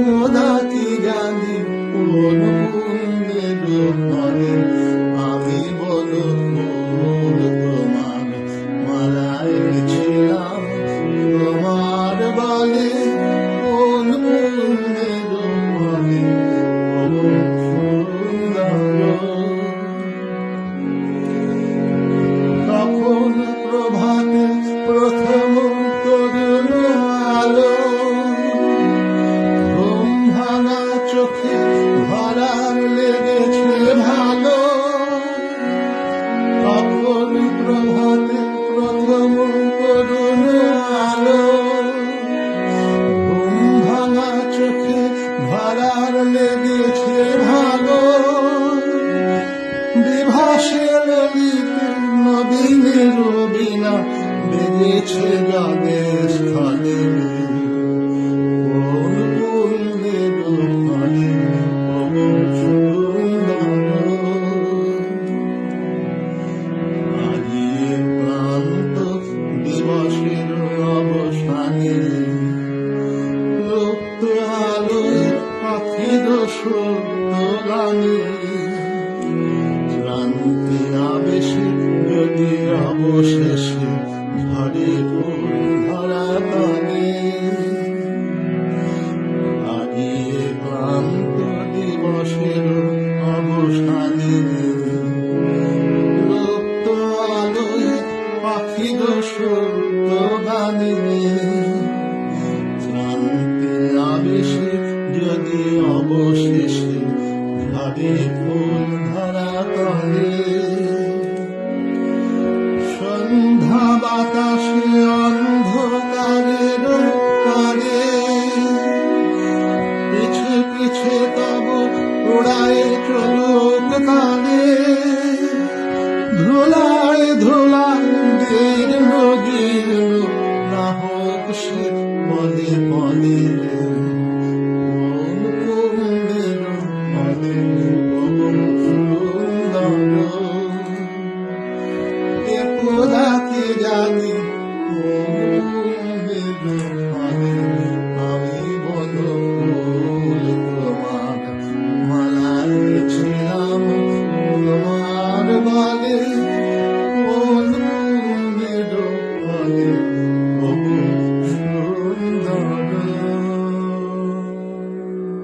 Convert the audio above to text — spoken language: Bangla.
খোদা কি জানি কোন বন্দের মানে আমি বলো ফুল তোমার মালায় ছিলাম তোমার বলে কোন বন্দের মানে তখন প্রভাতে প্রথম তরুণ আলো ঘুম ভাঙা চোখে ভরার লেগেছে ভালো। তখন প্রভাতে প্রথম তরুণ আলো ঘুম ভাঙা চোখে ভরার লেগেছে ভালো। বিভাসে ললিতে নবীনের বীণা বেজেছে গানের স্থলে কোন পূর্ণের ফলে অমন সুন্দর। হারিয়ে ক্লান্ত দিবসের অবসানে লুপ্ত আলোয় পাখির সত্য গানে ক্লান্তি আবেশে যদি অবশেষে ঝরে ফুল ধরা কানে। হারিয়ে ক্লান্ত দিবসের অবসানে লুপ্ত আলোয় পাখির সত্য গানে ক্লান্তি আবেশে যদি অবশেষে ঝরে ফুল ধরা কানে। সন্ধ্যা বাতাসে অন্ধকারের পারে পিছে পিছে তব উড়ায় চলুক কানে ধুলা